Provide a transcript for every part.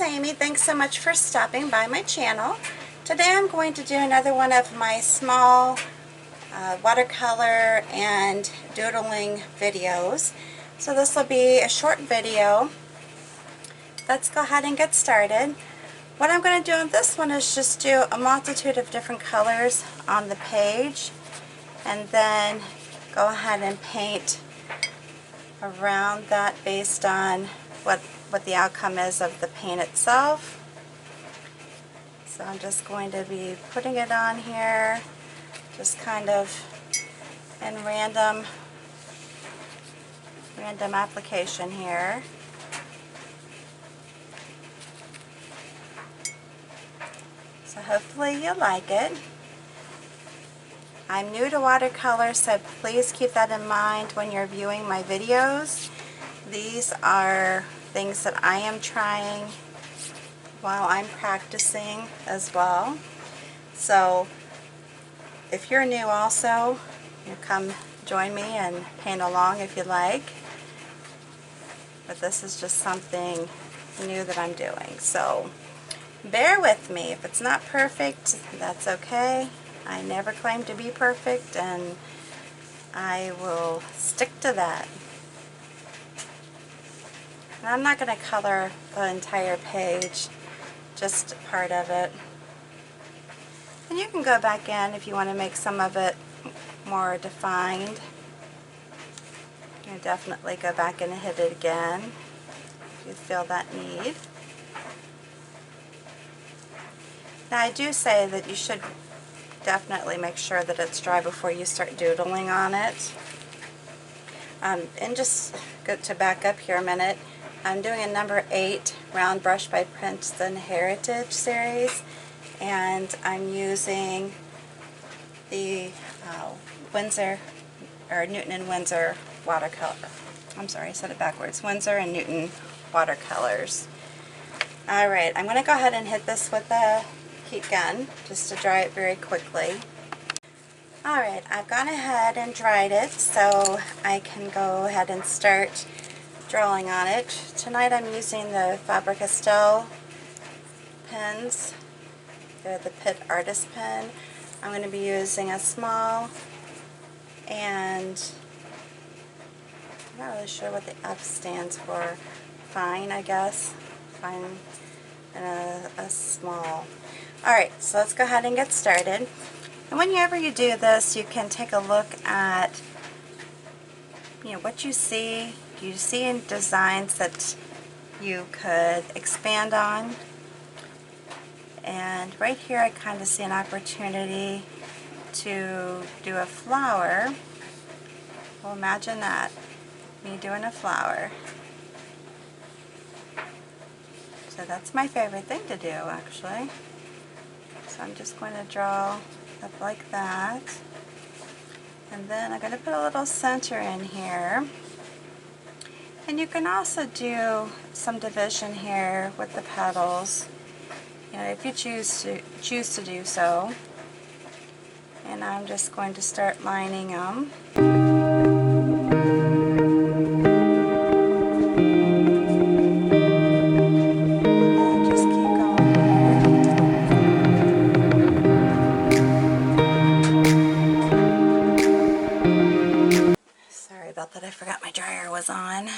Amy. Thanks so much for stopping by my channel. Today I'm going to do another one of my small watercolor and doodling videos. So this will be a short video. Let's go ahead and get started. What I'm going to do on this one is just do a multitude of different colors on the page and then go ahead and paint around that based on what the outcome is of the paint itself. So I'm just going to be putting it on here, just kind of in random application here. So hopefully you like it. I'm new to watercolor, so please keep that in mind when you're viewing my videos. These are things that I am trying while I'm practicing as well. So if you're new also, you come join me and paint along if you like. But this is just something new that I'm doing. So bear with me. If it's not perfect, that's okay. I never claim to be perfect, and I will stick to that. And I'm not going to color the entire page, just part of it. And you can go back in if you want to make some of it more defined. You can definitely go back in and hit it again if you feel that need. Now I do say that you should definitely make sure that it's dry before you start doodling on it. And just go to back up here a minute. I'm doing a number 8 round brush by Princeton Heritage series, and I'm using the Newton and Winsor watercolor. I'm sorry, I said it backwards. Winsor and Newton watercolors. Alright, I'm going to go ahead and hit this with a heat gun just to dry it very quickly. Alright, I've gone ahead and dried it so I can go ahead and start drawing on it. Tonight I'm using the Faber-Castell pens. They're the Pitt Artist pen. I'm going to be using a small, and I'm not really sure what the F stands for. Fine, I guess. Fine and a small. Alright, so let's go ahead and get started. And whenever you do this, you can take a look at what you see. Do you see any designs that you could expand on? And right here I kind of see an opportunity to do a flower. Well, imagine that, me doing a flower. So that's my favorite thing to do, actually. So I'm just going to draw up like that. And then I'm going to put a little center in here. And you can also do some division here with the petals, if you choose to do so. And I'm just going to start lining them. And just keep going here. Sorry about that, I forgot my dryer was on.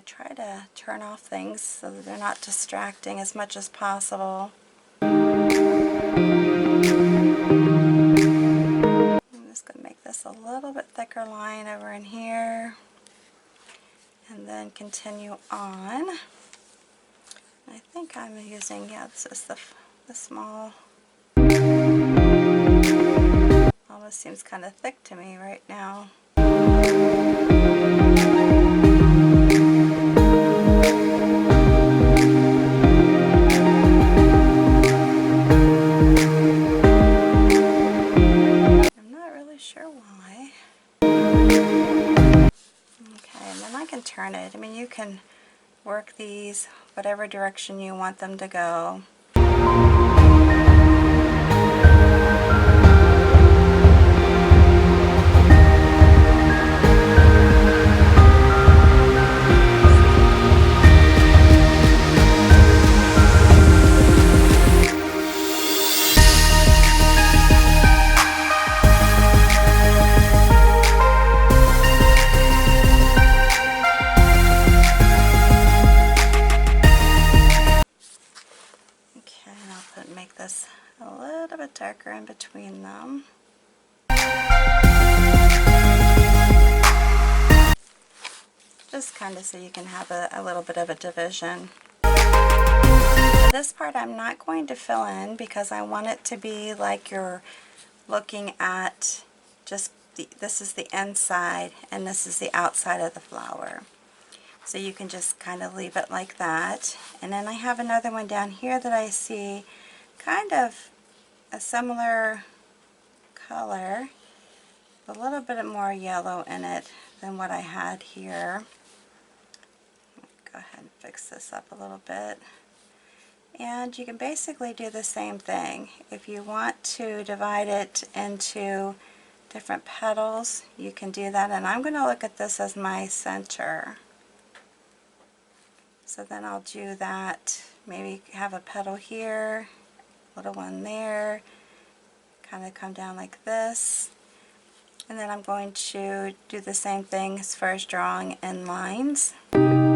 Try to turn off things so that they're not distracting as much as possible. I'm just going to make this a little bit thicker line over in here and then continue on. I think I'm using, this is the small. Almost seems kind of thick to me right now. Turn it. You can work these whatever direction you want them to go. make this a little bit darker in between them. Just kind of so you can have a little bit of a division. This part I'm not going to fill in because I want it to be like you're looking at just this is the inside and this is the outside of the flower. So you can just kind of leave it like that. And then I have another one down here that I see kind of a similar color, a little bit more yellow in it than what I had here. Go ahead and fix this up a little bit. And you can basically do the same thing. If you want to divide it into different petals, you can do that. And I'm going to look at this as my center. So then I'll do that, maybe have a petal here, little one there, kind of come down like this. And then I'm going to do the same thing as far as drawing in lines. And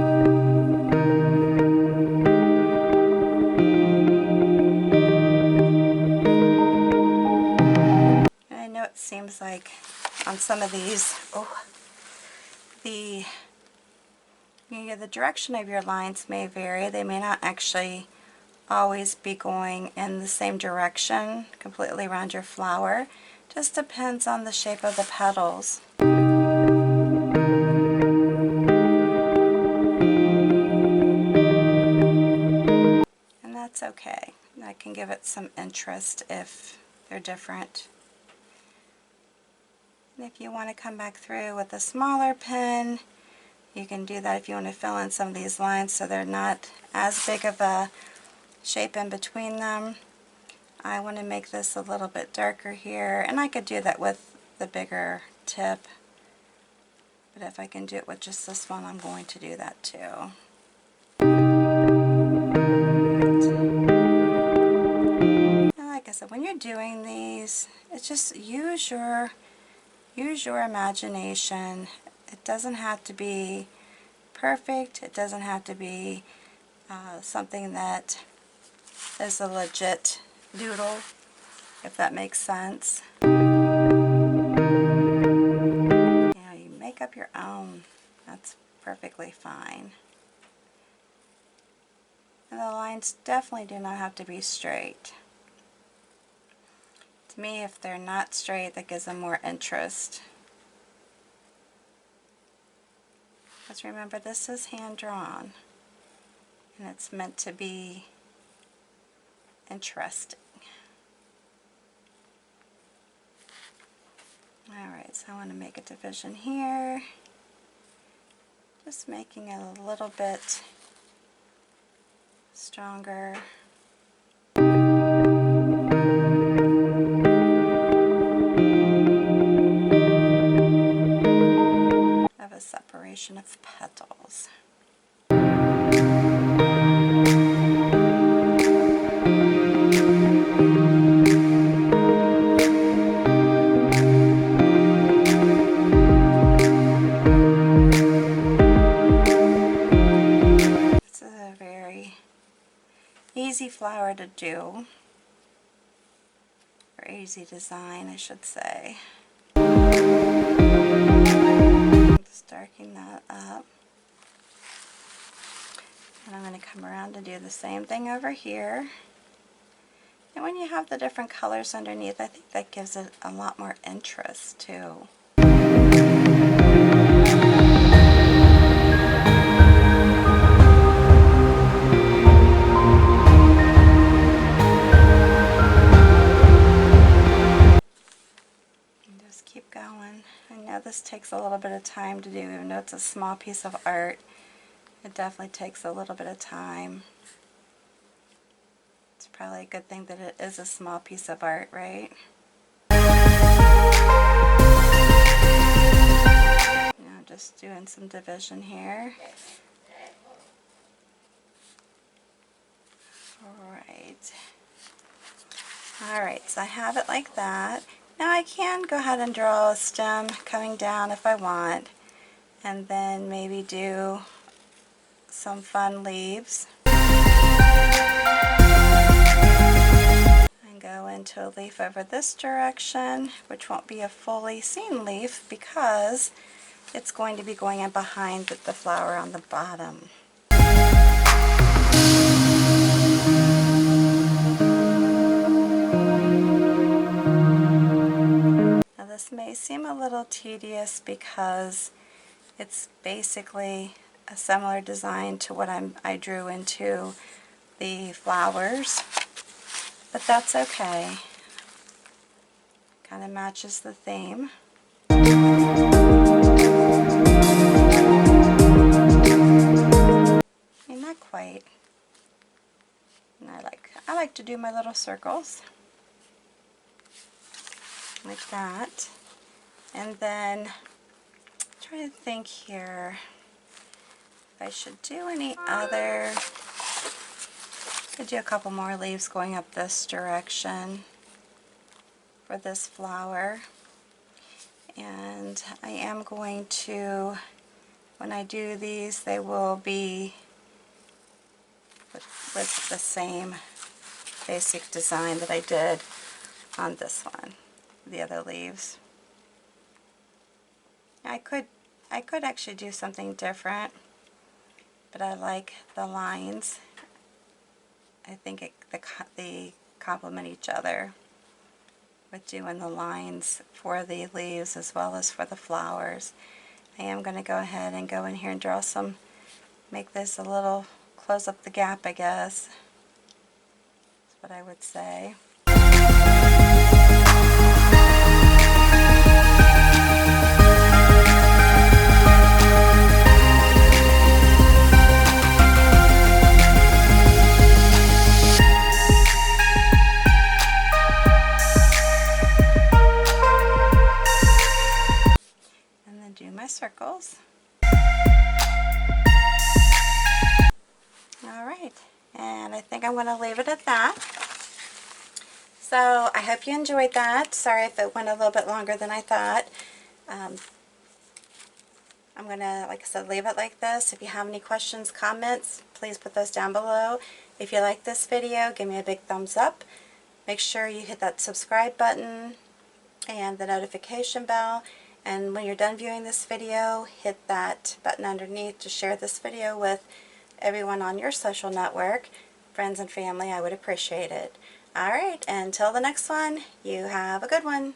I know it seems like on some of these, the direction of your lines may vary. They may not actually always be going in the same direction completely around your flower. Just depends on the shape of the petals. And that's okay. That can give it some interest if they're different. And if you want to come back through with a smaller pen, you can do that if you want to fill in some of these lines so they're not as big of a shape in between them. I want to make this a little bit darker here, and I could do that with the bigger tip, but if I can do it with just this one, I'm going to do that too. And like I said, when you're doing these, it's just use your imagination. It doesn't have to be perfect. It doesn't have to be something that is a legit doodle, if that makes sense. You know, you make up your own. That's perfectly fine. And the lines definitely do not have to be straight. To me, if they're not straight, that gives them more interest. Because remember, this is hand-drawn, and it's meant to be interesting. Alright, so I want to make a division here. Just making it a little bit stronger. Of a separation of petals. Easy flower to do, or easy design, I should say. Just darken that up. And I'm going to come around and do the same thing over here. And when you have the different colors underneath, I think that gives it a lot more interest too. Keep going. I know this takes a little bit of time to do, even though it's a small piece of art. It definitely takes a little bit of time. It's probably a good thing that it is a small piece of art, right? Now just doing some division here. Alright, so I have it like that. Now I can go ahead and draw a stem coming down if I want, and then maybe do some fun leaves. into a leaf over this direction, which won't be a fully seen leaf because it's going to be going in behind the flower on the bottom. Now this may seem a little tedious because it's basically a similar design to what I drew into the flowers, but that's okay. Kind of matches the theme. I mean, not quite. And I like to do my little circles like that, and then try to think here if I should do any other. I do a couple more leaves going up this direction for this flower, and I am going to, when I do these, they will be with the same basic design that I did on this one, the other leaves. I could actually do something different, but I like the lines. I think they complement each other with doing the lines for the leaves as well as for the flowers. I am going to go ahead and go in here and draw some, make this a little, close up the gap, I guess. That's what I would say. Do my circles. Alright, and I think I'm going to leave it at that. So I hope you enjoyed that. Sorry if it went a little bit longer than I thought. I'm going to, like I said, leave it like this. If you have any questions, comments, please put those down below. If you like this video, give me a big thumbs up. Make sure you hit that subscribe button and the notification bell. And when you're done viewing this video, hit that button underneath to share this video with everyone on your social network, friends and family. I would appreciate it. Alright, until the next one, you have a good one.